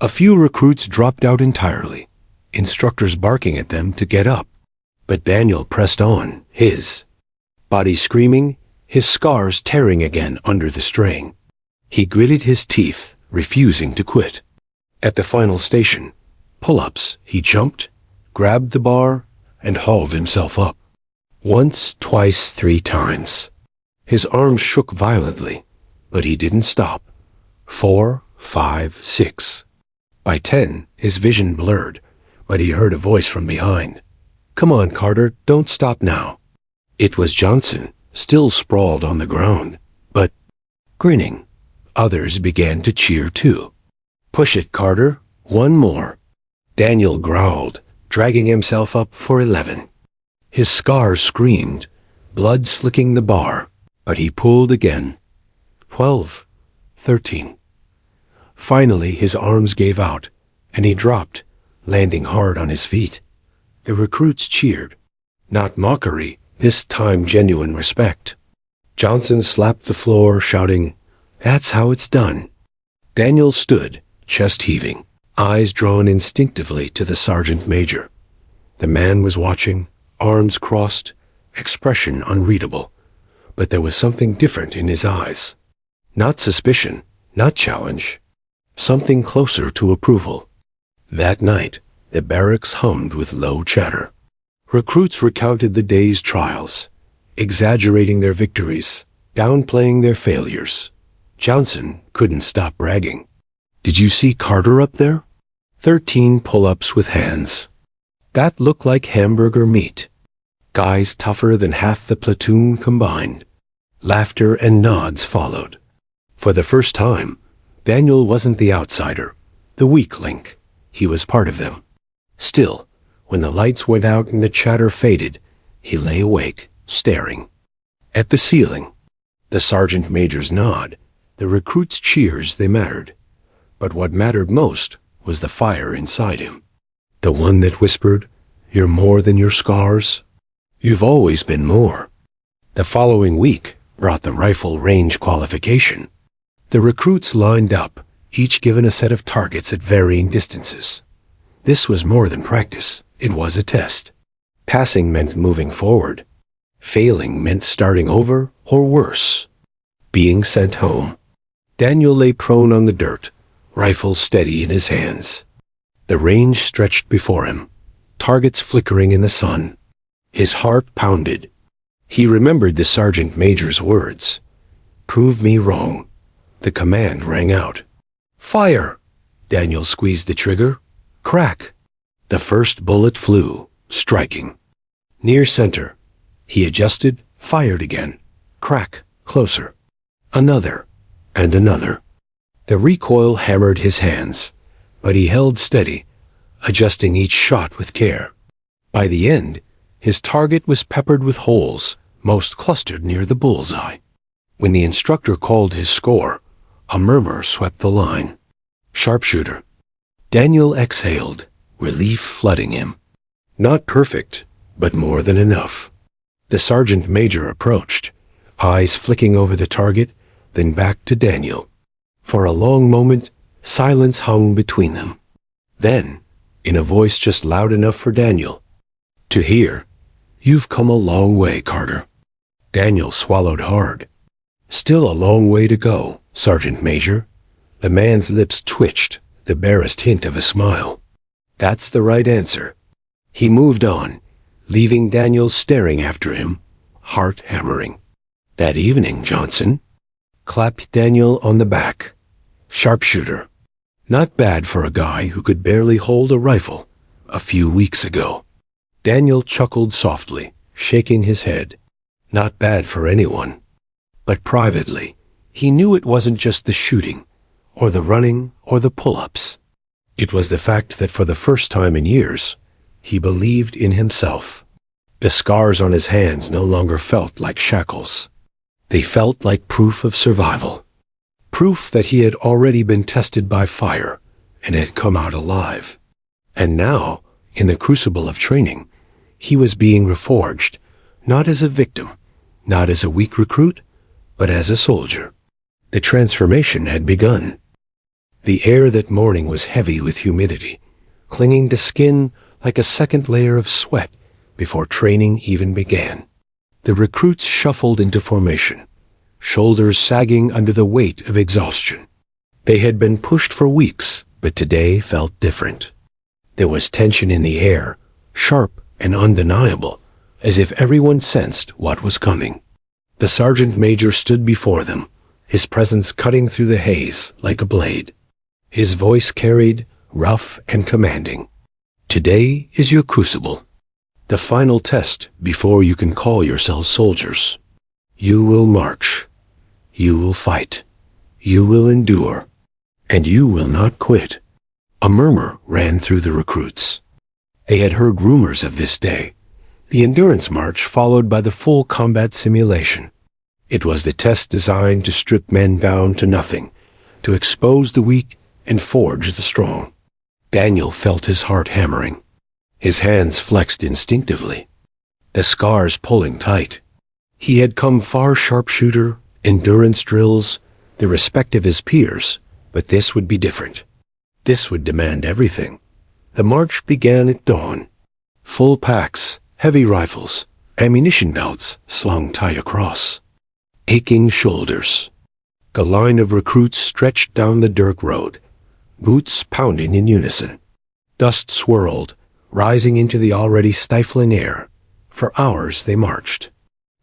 Speaker 1: A few recruits dropped out entirely, instructors barking at them to get up. But Daniel pressed on, his body screaming, his scars tearing again under the strain. He gritted his teeth, refusing to quit. At the final station, pull-ups, he jumped, grabbed the bar, and hauled himself up. Once, twice, 3 times. His arms shook violently, but he didn't stop. 4, 5, 6. By 10, his vision blurred, but he heard a voice from behind. "Come on, Carter, don't stop now." It was Johnson, still sprawled on the ground, but grinning. Others began to cheer too. "Push it, Carter, one more." Daniel growled, dragging himself up for 11. His scars screamed, blood slicking the bar, but he pulled again. 12, 13. Finally, his arms gave out, and he dropped, landing hard on his feet. The recruits cheered. Not mockery, this time genuine respect. Johnson slapped the floor, shouting, "That's how it's done." Daniel stood, chest heaving, eyes drawn instinctively to the sergeant major. The man was watching, arms crossed, expression unreadable. But there was something different in his eyes. Not suspicion, not challenge. Something closer to approval. That night, the barracks hummed with low chatter. Recruits recounted the day's trials, exaggerating their victories, downplaying their failures. Johnson couldn't stop bragging. "Did you see Carter up there? 13 pull-ups with hands. That looked like hamburger meat. Guys tougher than half the platoon combined." Laughter and nods followed. For the first time, Daniel wasn't the outsider, the weak link. He was part of them. Still, when the lights went out and the chatter faded, he lay awake, staring. At the ceiling. The sergeant major's nod, The recruits' cheers, they mattered. But what mattered most was the fire inside him. The one that whispered, "You're more than your scars. You've always been more." The following week brought the rifle range qualification. The recruits lined up, each given a set of targets at varying distances. This was more than practice. It was a test. Passing meant moving forward. Failing meant starting over, or worse, being sent home. Daniel lay prone on the dirt, rifle steady in his hands. The range stretched before him, targets flickering in the sun. His heart pounded. He remembered the sergeant major's words. "Prove me wrong." The command rang out. "Fire!" Daniel squeezed the trigger. Crack! The first bullet flew, striking. Near center. He adjusted, fired again. Crack, closer. Another, and another. The recoil hammered his hands, but he held steady, adjusting each shot with care. By the end, his target was peppered with holes, most clustered near the bullseye. When the instructor called his score, a murmur swept the line. Sharpshooter. Daniel exhaled, relief flooding him. Not perfect, but more than enough. The sergeant major approached, eyes flicking over the target, then back to Daniel. For a long moment, silence hung between them. Then, in a voice just loud enough for Daniel to hear, "You've come a long way, Carter." Daniel swallowed hard. "Still a long way to go, Sergeant Major." The man's lips twitched, the barest hint of a smile. "That's the right answer." He moved on, leaving Daniel staring after him, heart hammering. "That evening, Johnson." Clapped Daniel on the back. Sharpshooter. Not bad for a guy who could barely hold a rifle a few weeks ago. Daniel chuckled softly, shaking his head. Not bad for anyone. But privately, he knew it wasn't just the shooting, or the running, or the pull-ups. It was the fact that for the first time in years, he believed in himself. The scars on his hands no longer felt like shackles. They felt like proof of survival. Proof that he had already been tested by fire and had come out alive. And now, in the crucible of training, he was being reforged, not as a victim, not as a weak recruit, but as a soldier. The transformation had begun. The air that morning was heavy with humidity, clinging to skin like a second layer of sweat before training even began. The recruits shuffled into formation, shoulders sagging under the weight of exhaustion. They had been pushed for weeks, but today felt different. There was tension in the air, sharp and undeniable, as if everyone sensed what was coming. The sergeant major stood before them, his presence cutting through the haze like a blade. His voice carried, rough and commanding. "Today is your crucible. The final test before you can call yourselves soldiers. You will march. You will fight. You will endure. And you will not quit." A murmur ran through the recruits. They had heard rumors of this day, the endurance march followed by the full combat simulation. It was the test designed to strip men down to nothing, to expose the weak and forge the strong. Daniel felt his heart hammering. His hands flexed instinctively, the scars pulling tight. He had come far sharpshooter, endurance drills, the respect of his peers, but this would be different. This would demand everything. The march began at dawn. Full packs, heavy rifles, ammunition belts slung tight across. Aching shoulders. A line of recruits stretched down the dirt road, boots pounding in unison. Dust swirled, rising into the already stifling air. For hours they marched.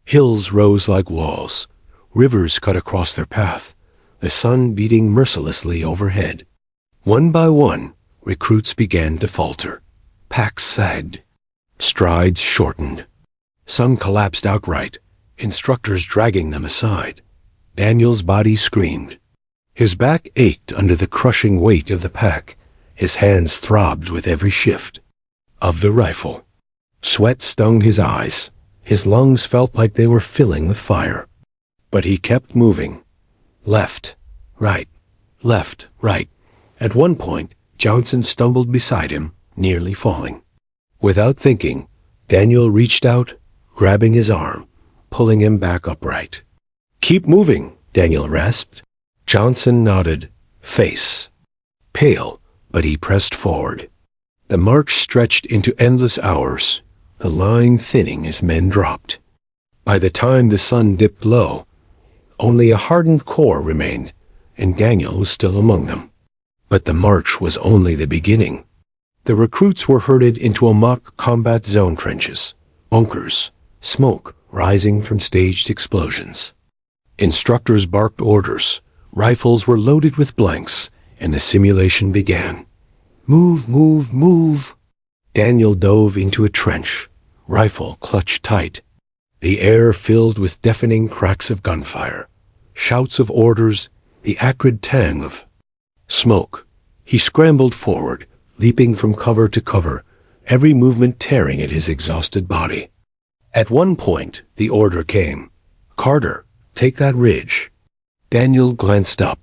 Speaker 1: Hills rose like walls. Rivers cut across their path, the sun beating mercilessly overhead. One by one, recruits began to falter. Packs sagged. Strides shortened. Some collapsed outright, instructors dragging them aside. Daniel's body screamed. His back ached under the crushing weight of the pack. His hands throbbed with every shift of the rifle. Sweat stung his eyes. His lungs felt like they were filling with fire. But he kept moving. Left, right, left, right. At one point, Johnson stumbled beside him, nearly falling. Without thinking, Daniel reached out, grabbing his arm, pulling him back upright. "Keep moving," Daniel rasped. Johnson nodded, face pale, but he pressed forward. The march stretched into endless hours, the line thinning as men dropped. By the time the sun dipped low, only a hardened core remained, and Daniel was still among them. But the march was only the beginning. The recruits were herded into a mock combat zone, trenches, bunkers, smoke rising from staged explosions. Instructors barked orders, rifles were loaded with blanks, and the simulation began. "Move, move, move!" Daniel dove into a trench, rifle clutched tight. The air filled with deafening cracks of gunfire, shouts of orders, the acrid tang of smoke. He scrambled forward, leaping from cover to cover, every movement tearing at his exhausted body. At one point, the order came. "Carter, take that ridge." Daniel glanced up.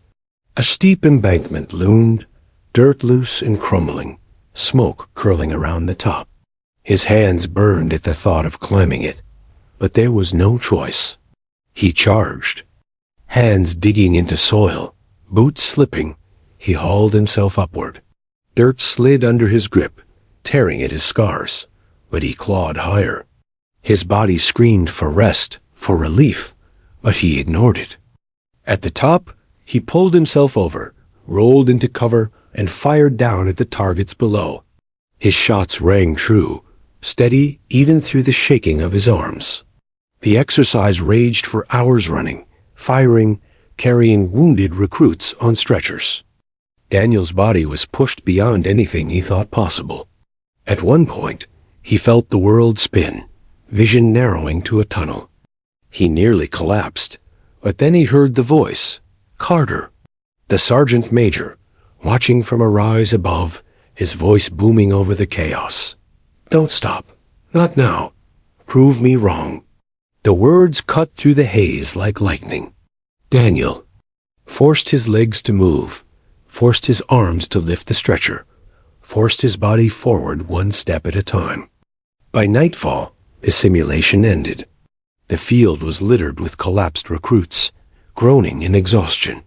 Speaker 1: A steep embankment loomed, dirt loose and crumbling, smoke curling around the top. His hands burned at the thought of climbing it, but there was no choice. He charged. Hands digging into soil, boots slipping, he hauled himself upward. Dirt slid under his grip, tearing at his scars, but he clawed higher. His body screamed for rest, for relief, but he ignored it. At the top, he pulled himself over, rolled into cover, and fired down at the targets below. His shots rang true, steady even through the shaking of his arms. The exercise raged for hours running, firing, carrying wounded recruits on stretchers. Daniel's body was pushed beyond anything he thought possible. At one point, he felt the world spin, vision narrowing to a tunnel. He nearly collapsed, but then he heard the voice, Carter, the sergeant major, watching from a rise above, his voice booming over the chaos. "Don't stop. Not now. Prove me wrong." The words cut through the haze like lightning. Daniel forced his legs to move, forced his arms to lift the stretcher, forced his body forward one step at a time. By nightfall, the simulation ended. The field was littered with collapsed recruits, groaning in exhaustion.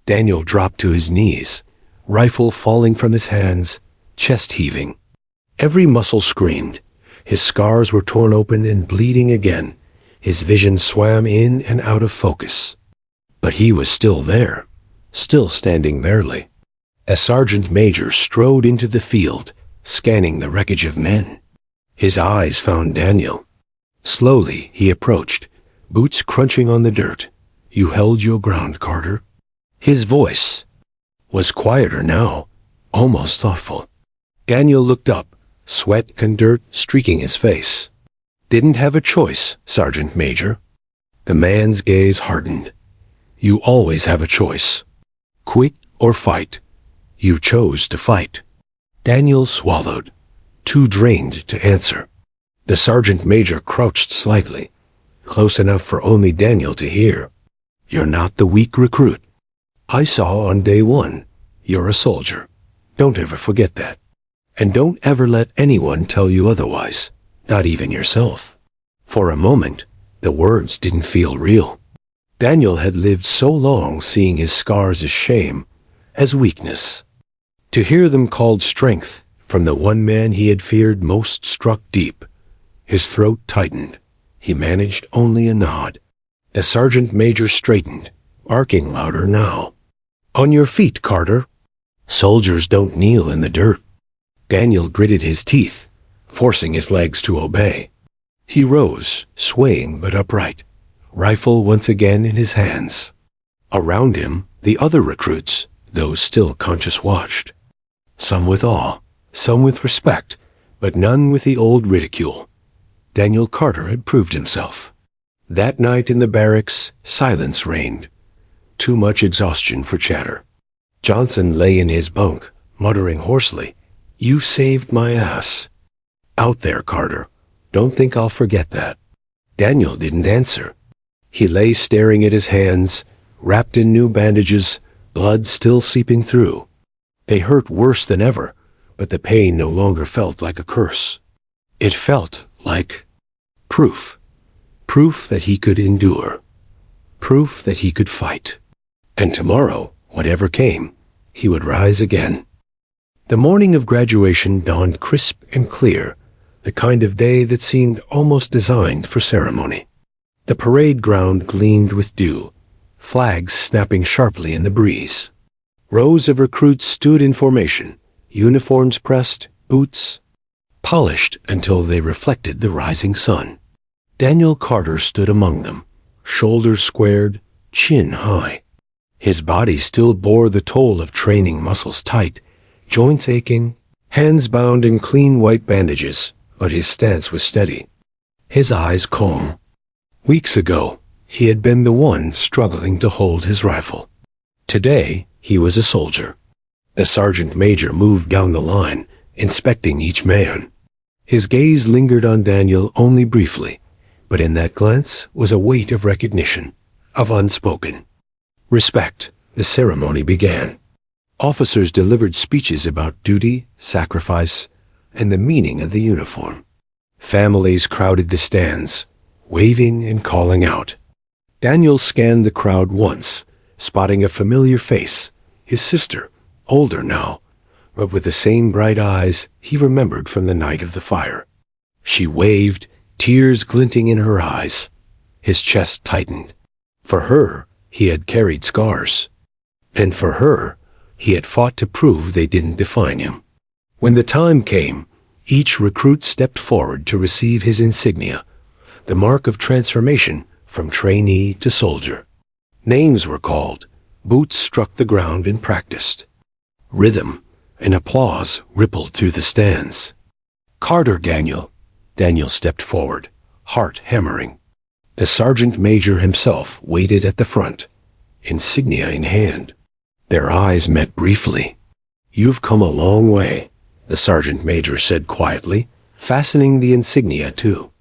Speaker 1: Daniel dropped to his knees, rifle falling from his hands, chest heaving. Every muscle screamed. His scars were torn open and bleeding again. His vision swam in and out of focus. But he was still there, still standing barely. A sergeant major strode into the field, scanning the wreckage of men. His eyes found Daniel. Slowly he approached, boots crunching on the dirt. "You held your ground, Carter." His voice was quieter now, almost thoughtful. Daniel looked up, sweat and dirt streaking his face. "Didn't have a choice, Sergeant Major." The man's gaze hardened. "You always have a choice. Quit or fight. You chose to fight." Daniel swallowed, too drained to answer. The sergeant major crouched slightly, close enough for only Daniel to hear. "You're not the weak recruit. I saw on day one. You're a soldier. Don't ever forget that. And don't ever let anyone tell you otherwise, not even yourself." For a moment, the words didn't feel real. Daniel had lived so long seeing his scars as shame, as weakness. To hear them called strength from the one man he had feared most struck deep. His throat tightened. He managed only a nod. The sergeant major straightened, barking louder now. "On your feet, Carter. Soldiers don't kneel in the dirt." Daniel gritted his teeth, forcing his legs to obey. He rose, swaying but upright, rifle once again in his hands. Around him, the other recruits, those still conscious, watched. Some with awe, some with respect, but none with the old ridicule. Daniel Carter had proved himself. That night in the barracks, silence reigned. Too much exhaustion for chatter. Johnson lay in his bunk, muttering hoarsely, "You saved my ass." "Out there, Carter. Don't think I'll forget that." Daniel didn't answer. He lay staring at his hands, wrapped in new bandages, blood still seeping through. They hurt worse than ever, but the pain no longer felt like a curse. It felt like proof. Proof that he could endure. Proof that he could fight. And tomorrow, whatever came, he would rise again. The morning of graduation dawned crisp and clear, the kind of day that seemed almost designed for ceremony. The parade ground gleamed with dew, flags snapping sharply in the breeze. Rows of recruits stood in formation, uniforms pressed, boots polished until they reflected the rising sun. Daniel Carter stood among them, shoulders squared, chin high. His body still bore the toll of training, muscles tight, joints aching, hands bound in clean white bandages, but his stance was steady, his eyes calm. Weeks ago, he had been the one struggling to hold his rifle. Today, he was a soldier. The sergeant major moved down the line, inspecting each man. His gaze lingered on Daniel only briefly, but in that glance was a weight of recognition, of unspoken respect. The ceremony began. Officers delivered speeches about duty, sacrifice, and the meaning of the uniform. Families crowded the stands, waving and calling out. Daniel scanned the crowd once, spotting a familiar face, his sister, older now, but with the same bright eyes he remembered from the night of the fire. She waved, tears glinting in her eyes. His chest tightened. For her, he had carried scars. And for her, he had fought to prove they didn't define him. When the time came, each recruit stepped forward to receive his insignia, the mark of transformation from trainee to soldier. Names were called, boots struck the ground and practiced. Rhythm and applause rippled through the stands. Carter Daniel. Daniel stepped forward, heart hammering. The sergeant major himself waited at the front, insignia in hand. Their eyes met briefly. "You've come a long way," the sergeant major said quietly, fastening the insignia to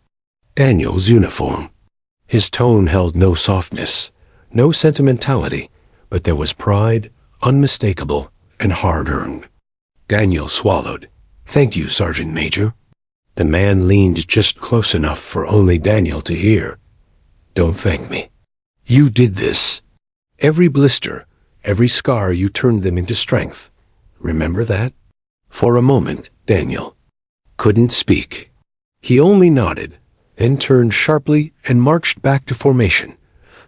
Speaker 1: Daniel's uniform. His tone held no softness, no sentimentality, but there was pride, unmistakable and hard-earned. Daniel swallowed. "Thank you, Sergeant Major." The man leaned just close enough for only Daniel to hear. "Don't thank me. You did this. Every blister, every scar, you turned them into strength. Remember that?" For a moment, Daniel couldn't speak. He only nodded, then turned sharply and marched back to formation,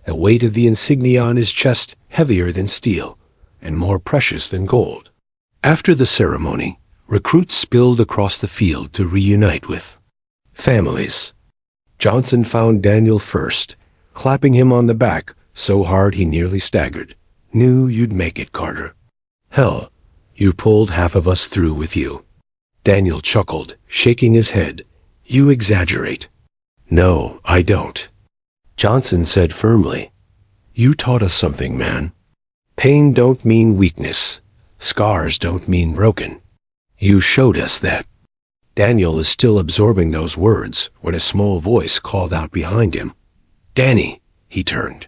Speaker 1: the weight of the insignia on his chest heavier than steel and more precious than gold. After the ceremony, recruits spilled across the field to reunite with families. Johnson found Daniel first, clapping him on the back so hard he nearly staggered. "Knew you'd make it, Carter. Hell, you pulled half of us through with you." Daniel chuckled, shaking his head. "You exaggerate." "No, I don't." Johnson said firmly. "You taught us something, man. Pain don't mean weakness. Scars don't mean broken. You showed us that." Daniel is still absorbing those words when a small voice called out behind him. "Danny!" He turned.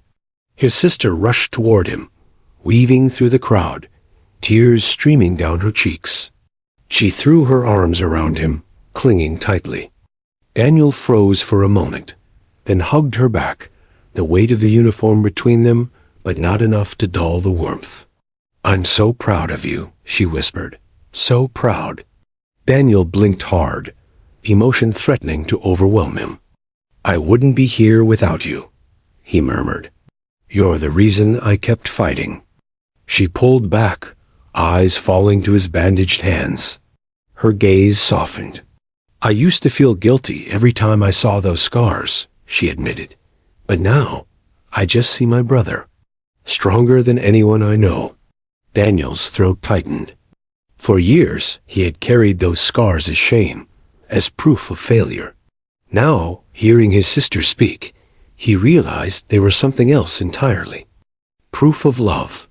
Speaker 1: His sister rushed toward him, weaving through the crowd, tears streaming down her cheeks. She threw her arms around him, clinging tightly. Daniel froze for a moment, then hugged her back, the weight of the uniform between them, but not enough to dull the warmth. "I'm so proud of you," she whispered. "So proud." Daniel blinked hard, emotion threatening to overwhelm him. "I wouldn't be here without you," he murmured. "You're the reason I kept fighting." She pulled back, eyes falling to his bandaged hands. Her gaze softened. "I used to feel guilty every time I saw those scars," she admitted. "But now, I just see my brother, stronger than anyone I know." Daniel's throat tightened. For years, he had carried those scars as shame, as proof of failure. Now, hearing his sister speak, he realized they were something else entirely. Proof of love,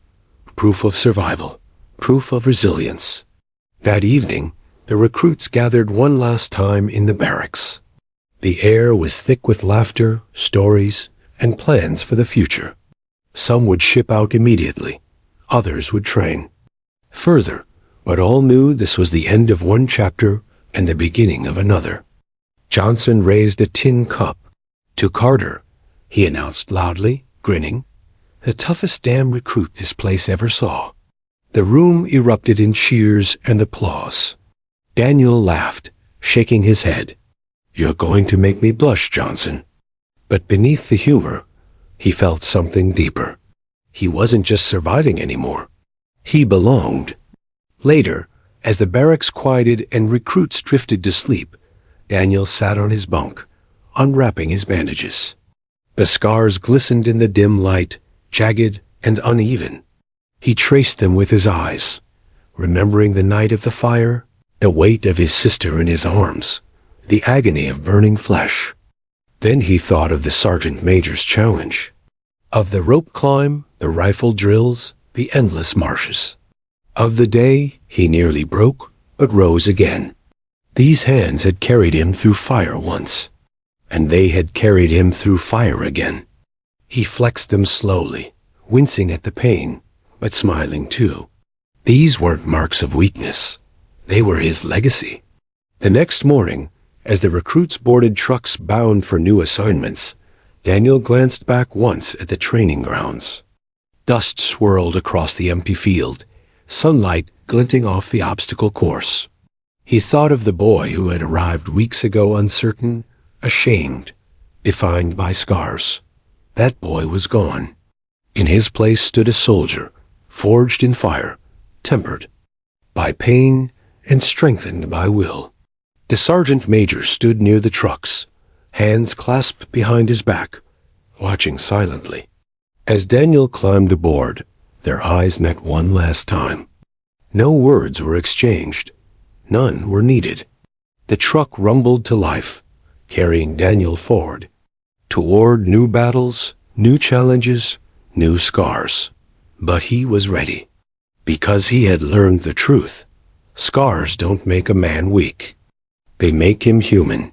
Speaker 1: proof of survival, proof of resilience. That evening, the recruits gathered one last time in the barracks. The air was thick with laughter, stories, and plans for the future. Some would ship out immediately. Others would train further, but all knew this was the end of one chapter and the beginning of another. Johnson raised a tin cup. "To Carter," he announced loudly, grinning. "The toughest damn recruit this place ever saw." The room erupted in cheers and applause. Daniel laughed, shaking his head. "You're going to make me blush, Johnson." But beneath the humor, he felt something deeper. He wasn't just surviving anymore. He belonged. Later, as the barracks quieted and recruits drifted to sleep, Daniel sat on his bunk, unwrapping his bandages. The scars glistened in the dim light, jagged and uneven. He traced them with his eyes, remembering the night of the fire, the weight of his sister in his arms, the agony of burning flesh. Then he thought of the sergeant major's challenge, of the rope climb, the rifle drills, the endless marches, of the day he nearly broke but rose again. These hands had carried him through fire once, and they had carried him through fire again. He flexed them slowly, wincing at the pain, but smiling too. These weren't marks of weakness. They were his legacy. The next morning, as the recruits boarded trucks bound for new assignments, Daniel glanced back once at the training grounds. Dust swirled across the empty field, sunlight glinting off the obstacle course. He thought of the boy who had arrived weeks ago, uncertain, ashamed, defined by scars. That boy was gone. In his place stood a soldier, forged in fire, tempered by pain and strengthened by will. The sergeant major stood near the trucks, hands clasped behind his back, watching silently. As Daniel climbed aboard, their eyes met one last time. No words were exchanged. None were needed. The truck rumbled to life, carrying Daniel forward, toward new battles, new challenges, new scars. But he was ready, because he had learned the truth. Scars don't make a man weak. They make him human.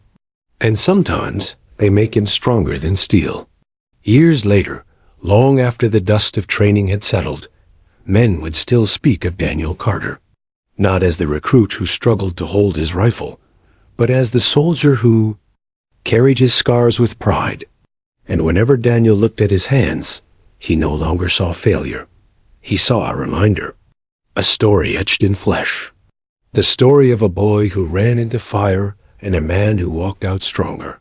Speaker 1: And sometimes they make him stronger than steel. Years later, long after the dust of training had settled, men would still speak of Daniel Carter, not as the recruit who struggled to hold his rifle, but as the soldier who carried his scars with pride. And whenever Daniel looked at his hands, he no longer saw failure. He saw a reminder, a story etched in flesh, the story of a boy who ran into fire and a man who walked out stronger.